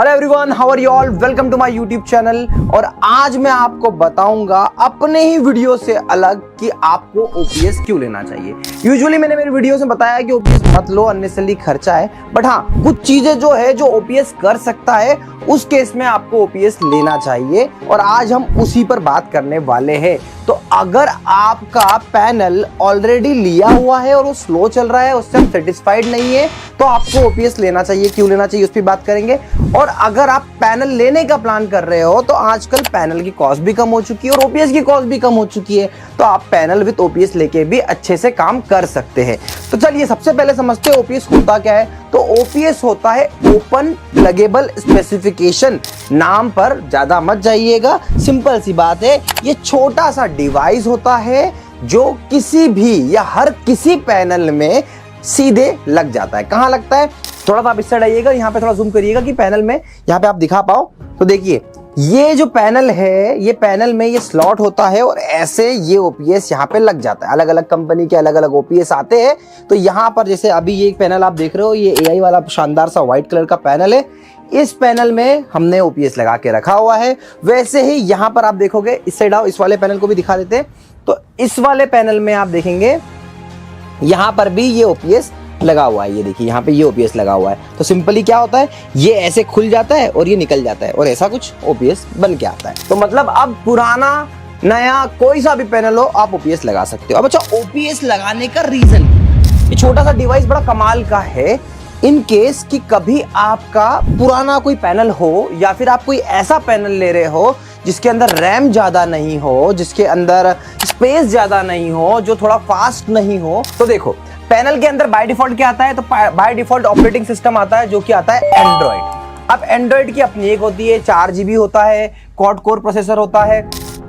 Hello everyone, how are you all, welcome to my YouTube channel. और आज मैं आपको बताऊंगा अपने ही वीडियो से अलग कि आपको ओपीएस क्यों लेना चाहिए। यूजुअली मैंने मेरे वीडियो में बताया कि ओपीएस मत लो, अननेसेसरी खर्चा है, बट हाँ कुछ चीजें जो है जो ओपीएस कर सकता है उस केस में आपको ओपीएस लेना चाहिए और आज हम उसी पर बात करने वाले हैं। तो अगर आपका पैनल ऑलरेडी लिया हुआ है और वो स्लो चल रहा है, उससे आप सेटिस्फाइड नहीं है, तो आपको ओपीएस लेना चाहिए, क्यों लेना चाहिए उस पर बात करेंगे। और अगर आप पैनल लेने का प्लान कर रहे हो तो आजकल पैनल की कॉस्ट भी कम हो चुकी है और ओपीएस की कॉस्ट भी कम हो चुकी है, तो आप पैनल विद ओपीएस लेके भी अच्छे से काम कर सकते हैं। तो चलिए सबसे पहले समझते हैं ओपीएस होता क्या है। तो ओपीएस होता है ओपन प्लगेबल स्पेसिफिकेशन। नाम पर ज्यादा मत जाइएगा, सिंपल सी बात है, ये छोटा सा डिवाइस होता है जो किसी भी या हर किसी पैनल में सीधे लग जाता है। कहां लगता है, थोड़ा सा आप इस साइड आइएगा, यहाँ पे थोड़ा जूम करिएगा कि पैनल में यहाँ पे आप दिखा पाओ। तो देखिए ये जो पैनल है, ये पैनल में ये स्लॉट होता है और ऐसे ये ओपीएस यहाँ पे लग जाता है। अलग अलग कंपनी के अलग अलग ओपीएस आते हैं। तो यहाँ पर जैसे अभी ये एक पैनल आप देख रहे हो, ये एआई वाला शानदार सा व्हाइट कलर का पैनल है। इस पैनल में हमने ओपीएस लगा के रखा हुआ है। वैसे ही यहाँ पर आप देखोगे, इस साइड आओ, इस वाले पैनल को भी दिखा देते हैं। तो इस वाले पैनल में आप देखेंगे यहाँ पर भी ये ओपीएस लगा हुआ है। ये देखिए यहाँ पे ये ओपीएस लगा हुआ है। तो सिंपली क्या होता है, ये ऐसे खुल जाता है और ये निकल जाता है और ऐसा कुछ ओपीएस बन के आता है। तो मतलब अब पुराना नया कोई सा भी पैनल हो, आप ओपीएस लगा सकते हो। अब अच्छा, ओपीएस लगाने का रीजन, ये छोटा सा डिवाइस बड़ा कमाल का है। इन केस कि कभी आपका पुराना कोई पैनल हो या फिर आप कोई ऐसा पैनल ले रहे हो जिसके अंदर रैम ज्यादा नहीं हो, जिसके अंदर स्पेस ज्यादा नहीं हो, जो थोड़ा फास्ट नहीं हो, तो देखो पैनल के अंदर बाय डिफॉल्ट क्या आता है, तो बाय डिफॉल्ट ऑपरेटिंग सिस्टम आता है जो कि आता है एंड्रॉइड। अब एंड्रॉइड की अपनी एक होती है, 4 GB होता है, क्वाड कोर प्रोसेसर होता है।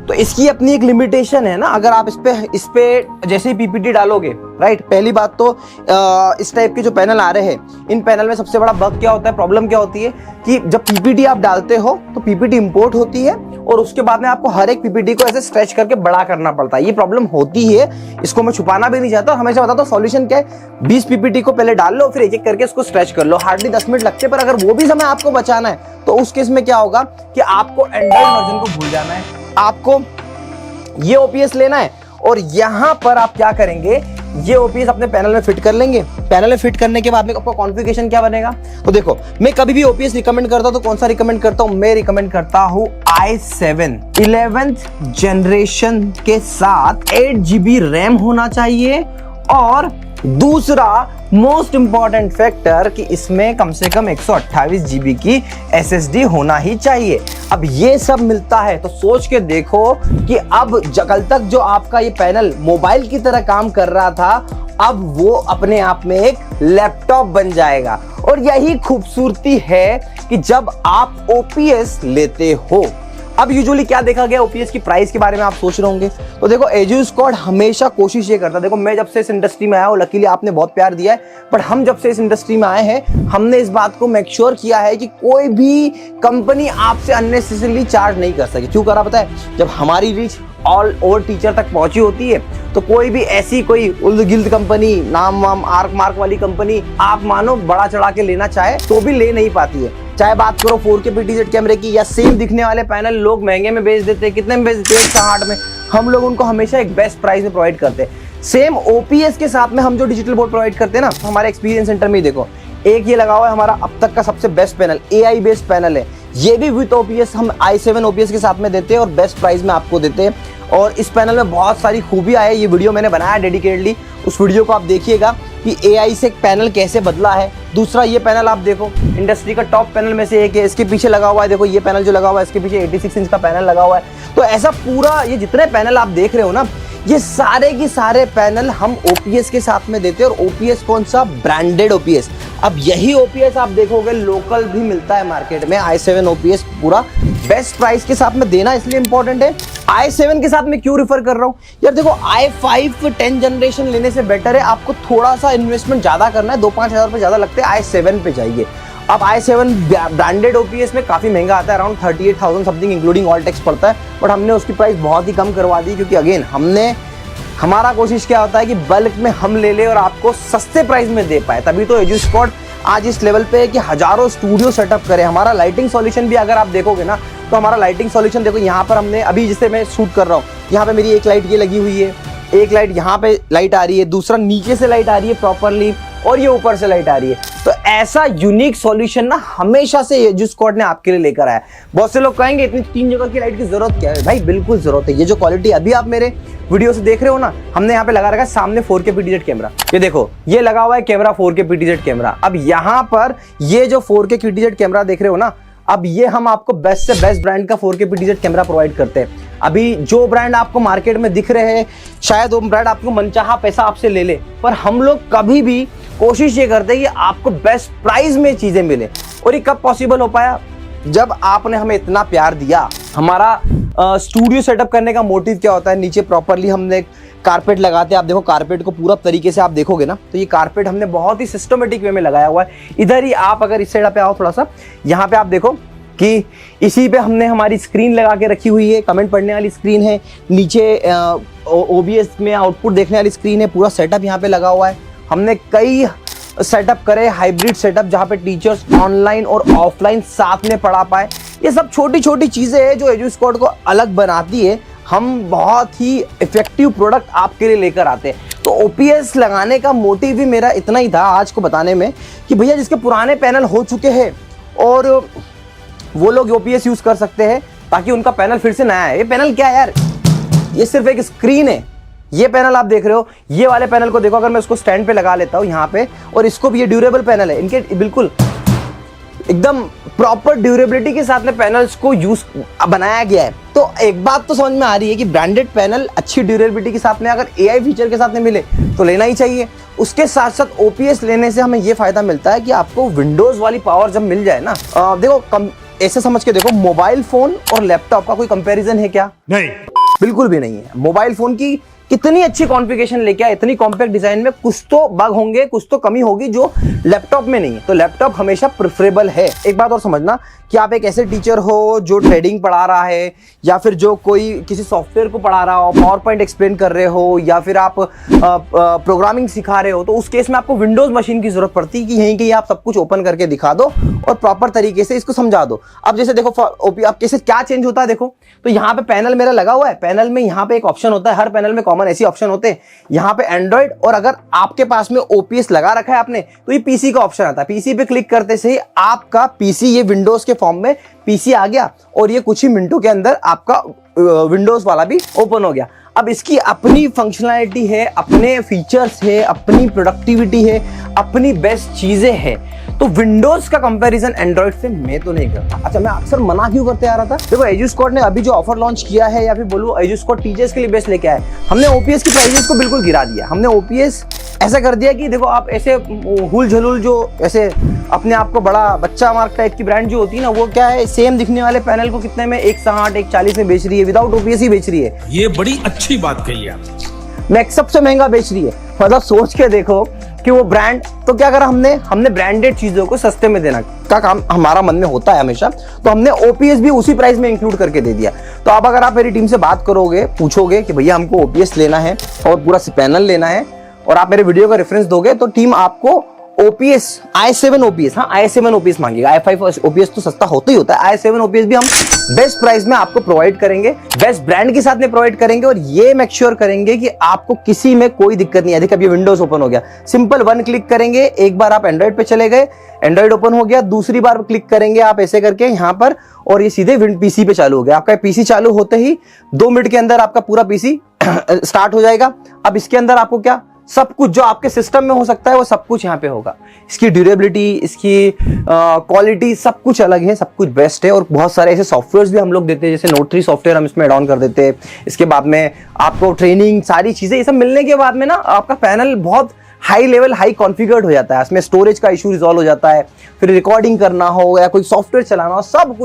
तो इसकी अपनी एक लिमिटेशन है ना। अगर आप इस पे जैसे ही पीपीटी डालोगे, राइट, पहली बात तो इस टाइप के जो पैनल आ रहे हैं, इन पैनल में सबसे बड़ा बग क्या होता है, प्रॉब्लम क्या होती है कि जब पीपीटी आप डालते हो तो पीपीटी इंपोर्ट होती है और उसके बाद में आपको हर एक पीपीटी को ऐसे स्ट्रेच करके बड़ा करना पड़ता है। ये प्रॉब्लम होती है, इसको मैं छुपाना भी नहीं चाहता, हमेशा बताता हूँ सॉल्यूशन क्या है। 20 पीपीटी को पहले डाल लो, फिर एक एक करके इसको स्ट्रेच कर लो। हार्डली 10 मिनट लगते हैं, पर अगर वो भी समय आपको बचाना है तो उस केस में क्या होगा कि आपको एंड्रॉइड वर्जन को भूल जाना है, आपको ये ओपीएस लेना है और यहां पर आप क्या करेंगे, ये ओपीएस अपने पैनल में फिट कर लेंगे। पैनल में फिट करने के बाद में आपका कॉन्फ़िगरेशन क्या बनेगा, तो देखो मैं कभी भी ओपीएस रिकमेंड करता हूं तो कौन सा रिकमेंड करता हूं, मैं रिकमेंड करता हूं i7 11th जनरेशन के साथ 8 GB रैम होना चाहिए। और दूसरा मोस्ट इंपॉर्टेंट फैक्टर कि इसमें कम से कम 128 GB की SSD होना ही चाहिए। अब ये सब मिलता है तो सोच के देखो कि अब कल तक जो आपका ये पैनल मोबाइल की तरह काम कर रहा था, अब वो अपने आप में एक लैपटॉप बन जाएगा। और यही खूबसूरती है कि जब आप ओपीएस लेते हो। अब यूजुअली क्या देखा गया, ओपीएस की प्राइस के बारे में आप सोच रहे होंगे, तो देखो एजू स्क्वाड हमेशा कोशिश ये करता है, देखो मैं जब से इस इंडस्ट्री में आया हूं, लकीली आपने बहुत प्यार दिया है, पर हम जब से इस इंडस्ट्री में आए हैं हमने इस बात को मेक श्योर किया है कि कोई भी कंपनी आपसे अननेसेसरीली चार्ज नहीं कर सके। क्यों करा पता है, जब हमारी रीच ऑल ओवर टीचर तक पहुंची होती है तो कोई भी ऐसी कोई उल्द गिल्द कंपनी, नाम वाम आर्क मार्क वाली कंपनी आप मानो बड़ा चढ़ा के लेना चाहे तो भी ले नहीं पाती है। चाहे बात करो 4K PTZ कैमरे की या सेम दिखने वाले पैनल लोग महंगे में बेच देते हैं, कितने में बेच देते हैं, 160 में, हम लोग उनको हमेशा एक बेस्ट प्राइस में प्रोवाइड करते हैं। सेम ओपीएस के साथ में हम जो डिजिटल बोर्ड प्रोवाइड करते हैं ना, तो हमारे एक्सपीरियंस सेंटर में ही देखो एक ये लगा हुआ है हमारा अब तक का सबसे best panel, AI based panel है। ये भी विद ओपीएस हम i7 ओपीएस के साथ में देते हैं और बेस्ट प्राइस में आपको देते हैं। और इस पैनल में बहुत सारी खूबियां है, ये वीडियो मैंने बनाया डेडिकेटली, उस वीडियो को आप देखिएगा कि एआई से पैनल कैसे बदला है। दूसरा ये पैनल आप देखो, इंडस्ट्री का टॉप पैनल में से एक है, इसके पीछे लगा हुआ है, देखो ये पैनल जो लगा हुआ है इसके पीछे 86 इंच का पैनल लगा हुआ है। तो ऐसा पूरा ये जितने पैनल आप देख रहे हो ना, ये सारे के सारे पैनल हम ओपीएस के साथ में देते हैं। और ओपीएस कौन सा, ब्रांडेड ओपीएस। अब यही ओपीएस आप देखोगे लोकल भी मिलता है मार्केट में। i7 ओपीएस पूरा बेस्ट प्राइस के साथ में देना इसलिए इंपॉर्टेंट है। i7 के साथ में क्यों रिफर कर रहा हूं यार, देखो i5 10 जनरेशन लेने से बेटर है, आपको थोड़ा सा इन्वेस्टमेंट ज्यादा करना है, 2-5 हज़ार रुपए ज्यादा लगते हैं, i7 पे जाइए। अब i7 ब्रांडेड ओपीएस में काफी महंगा आता है, around 38,000 something including all tax पड़ता है, बट हमने उसकी प्राइस बहुत ही कम करवा दी क्योंकि अगेन हमारा कोशिश क्या होता है कि बल्क में हम ले ले और आपको सस्ते प्राइस में दे पाए, तभी तो एजू स्क्वाड आज इस लेवल पे है कि हजारों स्टूडियो सेटअप करे। हमारा लाइटिंग सॉल्यूशन भी अगर आप देखोगे ना, तो हमारा लाइटिंग सॉल्यूशन देखो, यहाँ पर हमने अभी जिससे मैं शूट कर रहा हूँ, यहाँ पे मेरी एक लाइट ये लगी हुई है, एक लाइट यहाँ पे लाइट आ रही है, दूसरा नीचे से लाइट आ रही है प्रॉपरली, और ये ऊपर से लाइट आ रही है। तो ऐसा यूनिक सॉल्यूशन ना हमेशा से एजू स्क्वाड ने आपके लिए लेकर आया। बहुत से लोग कहेंगे इतनी 3 जगह की लाइट की जरूरत क्या है? भाई बिल्कुल जरूरत है। ये जो क्वालिटी अभी आप मेरे वीडियो से देख रहे हो ना, हमने यहाँ पे लगा रखा है सामने 4K PTZ कैमरा। ये देखो, ये लगा हुआ है कैमरा 4K PTZ कैमरा। अब यहाँ पर ये जो 4K PTZ कैमरा देख रहे हो ना, अब ये हम आपको बेस्ट से बेस्ट ब्रांड का 4K PTZ कैमरा प्रोवाइड करते हैं। अभी जो ब्रांड आपको मार्केट में दिख रहे हैं, शायद वो ब्रांड आपको मनचाहा पैसा आपसे ले ले, पर हम लोग कभी भी कोशिश ये करते हैं कि आपको बेस्ट प्राइस में चीजें मिले। और ये कब पॉसिबल हो पाया? जब आपने हमें इतना प्यार दिया। हमारा स्टूडियो सेटअप करने का मोटिव क्या होता है? नीचे प्रॉपरली हमने कारपेट लगाते हैं। आप देखो कारपेट को पूरा तरीके से आप देखोगे ना, तो ये कारपेट हमने बहुत ही सिस्टमेटिक वे में लगाया हुआ है। इधर ही आप अगर इस साइड पे आओ थोड़ा सा, यहाँ पे आप देखो कि इसी पे हमने हमारी स्क्रीन लगा के रखी हुई है, कमेंट पढ़ने वाली स्क्रीन है, नीचे OBS में आउटपुट देखने वाली स्क्रीन है। पूरा सेटअप यहाँ पे लगा हुआ है। हमने कई सेटअप करे, हाइब्रिड सेटअप, जहाँ पे टीचर्स ऑनलाइन और ऑफलाइन साथ में पढ़ा पाए। ये सब छोटी छोटी चीजें हैं जो एजू स्क्वाड को अलग बनाती है। हम बहुत ही इफेक्टिव प्रोडक्ट आपके लिए लेकर आते हैं। तो OPS लगाने का मोटिव भी मेरा इतना ही था आज को बताने में, कि भैया जिसके पुराने पैनल हो चुके हैं और वो लोग OPS यूज कर सकते हैं, ताकि उनका पैनल फिर से नया है। ये पैनल क्या है यार? ये सिर्फ एक स्क्रीन है। ये पैनल आप देख रहे हो, ये वाले पैनल को देखो, अगर मैं उसको स्टैंड पे लगा लेता हूँ यहाँ पे, और इसको भी, ये ड्यूरेबल पैनल है, इनके बिल्कुल एकदम प्रॉपर ड्यूरेबिलिटी के साथ में पैनल्स को यूज बनाया गया है। तो एक बात तो समझ में आ रही है कि ब्रांडेड पैनल अच्छी ड्यूरेबिलिटी के साथ में अगर AI फीचर के साथ में मिले तो लेना ही चाहिए। उसके साथ साथ OPS लेने से हमें ये फायदा मिलता है कि आपको विंडोज वाली पावर जब मिल जाए ना, देखो ऐसे समझ के देखो, मोबाइल फोन और लैपटॉप का कोई कंपैरिजन है क्या? नहीं, बिल्कुल भी नहीं है। मोबाइल फोन की कितनी अच्छी कॉन्फ़िगरेशन लेके आए, इतनी कॉम्पैक्ट डिजाइन में, कुछ तो बग होंगे, कुछ तो कमी होगी जो लैपटॉप में नहीं है। तो लैपटॉप हमेशा प्रेफरेबल है। एक बात और समझना कि आप एक ऐसे टीचर हो जो ट्रेडिंग पढ़ा रहा है, या फिर जो कोई किसी सॉफ्टवेयर को पढ़ा रहा हो, पावर पॉइंट एक्सप्लेन कर रहे हो, या फिर आप प्रोग्रामिंग सिखा रहे हो, तो उस केस में आपको विंडोज मशीन की जरूरत पड़ती है कि यहीं कहीं आप सब कुछ ओपन करके दिखा दो और प्रॉपर तरीके से इसको समझा दो। अब जैसे देखो आप कैसे क्या चेंज होता है, देखो तो यहाँ पे पैनल मेरा लगा हुआ है। पैनल में यहाँ पे एक ऑप्शन होता है, हर पैनल में कॉमन ऐसी ऑप्शन होते हैं, यहाँ पे एंड्रॉइड, और अगर आपके पास में OPS लगा रखा है आपने, तो ये PC का ऑप्शन आता है। PC पे क्लिक करते से ही आपका PC, ये विंडोज के फॉर्म में PC आ गया, और ये कुछ ही मिनटों के अंदर आपका विंडोज वाला भी ओपन हो गया। अब इसकी अपनी फंक्शनैलिटी है, अपने फीचर्स है, अपनी प्रोडक्टिविटी है, अपनी बेस्ट चीजें हैं। तो विंडोज का कंपैरिजन एंड्रॉइड से मैं तो नहीं करता। अच्छा, मैं अक्सर मना क्यों करते आ रहा था? देखो एजू स्क्वाड ने अभी जो ऑफर लॉन्च किया है, या फिर बोलूं एजू स्क्वाड टीचर्स के लिए बेस्ट लेके आए, हमने OPS की प्राइसेस को बिल्कुल गिरा दिया। हमने OPS ऐसा कर दिया कि देखो आप ऐसे हुल झलूल जो ऐसे अपने आप को बड़ा बच्चा मार्क टाइप की ब्रांड जो होती है ना, वो क्या है, सेम दिखने वाले पैनल को कितने में 160 140 में बेच रही है, विदाउट OPS ही बेच रही है। ये बड़ी अच्छी बात कही आप। मैक्स सबसे महंगा बेच रही है। मतलब सोच के देखो कि वो ब्रांड, तो क्या करा हमने ब्रांडेड चीजों को सस्ते में देना का काम हमारा मन में होता है हमेशा, तो हमने OPS भी उसी प्राइस में इंक्लूड करके दे दिया। तो अब अगर आप मेरी टीम से बात करोगे, पूछोगे कि भैया हमको OPS लेना है और पूरा पैनल लेना है, और आप मेरे वीडियो का रेफरेंस दोगे, तो टीम आपको OPS i7 OPS, हाँ i7 OPS मांगेगा। i5 OPS तो सस्ता होता ही होता है, i7 OPS भी हम बेस्ट प्राइस में आपको प्रोवाइड करेंगे, बेस्ट ब्रांड के साथ में प्रोवाइड करेंगे, और ये मेक श्योर करेंगे कि आपको किसी में कोई दिक्कत नहीं है। देखिए अब ये विंडोज ओपन हो गया, सिंपल 1 क्लिक करेंगे, एक बार आप एंड्रॉइड पे चले गए, एंड्रॉइड ओपन हो गया, दूसरी बार क्लिक करेंगे आप ऐसे करके यहाँ पर, और ये सीधे PC पे चालू हो गया। आपका PC चालू होते ही 2 मिनट के अंदर आपका पूरा PC स्टार्ट हो जाएगा। अब इसके अंदर आपको क्या, सब कुछ जो आपके सिस्टम में हो सकता है वो सब कुछ यहाँ पे होगा। इसकी ड्यूरेबिलिटी, इसकी क्वालिटी, सब कुछ अलग है, सब कुछ बेस्ट है। और बहुत सारे ऐसे सॉफ्टवेयर्स भी हम लोग देते हैं, जैसे नोट 3 सॉफ्टवेयर हम इसमें एड ऑन कर देते हैं। इसके बाद में आपको ट्रेनिंग, सारी चीजें ये सब मिलने के बाद में ना आपका पैनल बहुत हाई लेवल, हाई कॉन्फ़िगर्ड हो जाता है। इसमें स्टोरेज का इशू रिजॉल्व हो जाता है, फिर रिकॉर्डिंग करना हो या कोई सॉफ्टवेयर चलाना हो, सब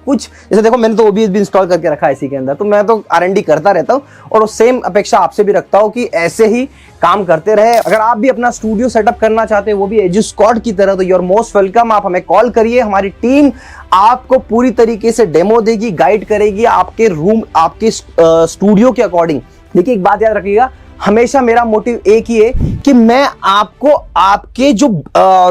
कुछ। जैसे देखो मैंने तो OBS भी इंस्टॉल करके रखा है इसी के अंदर, तो मैं तो R&D करता रहता हूँ, और सेम अपेक्षा आपसे भी रखता हूँ कि ऐसे ही काम करते रहे। अगर आप भी अपना स्टूडियो सेटअप करना चाहते हैं, वो भी एजू स्क्वाड की तरह, तो यू आर मोस्ट वेलकम। आप हमें कॉल करिए, हमारी टीम आपको पूरी तरीके से डेमो देगी, गाइड करेगी आपके रूम, आपके स्टूडियो के अकॉर्डिंग। देखिए एक बात याद रखिएगा, हमेशा मेरा मोटिव एक ही है कि मैं आपको आपके जो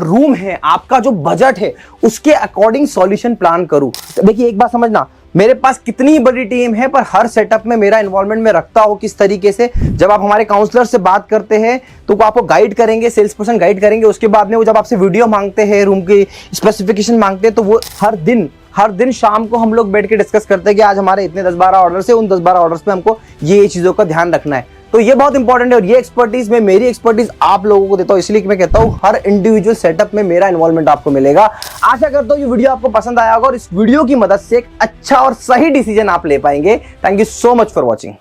रूम है, आपका जो बजट है, उसके अकॉर्डिंग सॉल्यूशन प्लान करूं। तो देखिए एक बात समझना, मेरे पास कितनी बड़ी टीम है पर हर सेटअप में मेरा इन्वॉल्वमेंट में रखता हो किस तरीके से। जब आप हमारे काउंसलर से बात करते हैं तो वो आपको गाइड करेंगे, सेल्स पर्सन गाइड करेंगे। उसके बाद में वो जब आपसे वीडियो मांगते हैं, रूम की स्पेसिफिकेशन मांगते हैं, तो वो हर दिन शाम को हम लोग बैठ के डिस्कस करते हैं कि आज हमारे इतने 10-12 ऑर्डर्स है, उन 10-12 ऑर्डर्स पे हमको ये चीजों का ध्यान रखना है। तो ये बहुत इंपॉर्टेंट है और ये एक्सपर्टीज में मेरी एक्सपर्टीज आप लोगों को देता हूं, इसलिए मैं कहता हूं हर इंडिविजुअल सेटअप में मेरा इन्वॉल्वमेंट आपको मिलेगा। आशा करता हूं ये वीडियो आपको पसंद आया होगा और इस वीडियो की मदद से एक अच्छा और सही डिसीजन आप ले पाएंगे। Thank you so much for watching.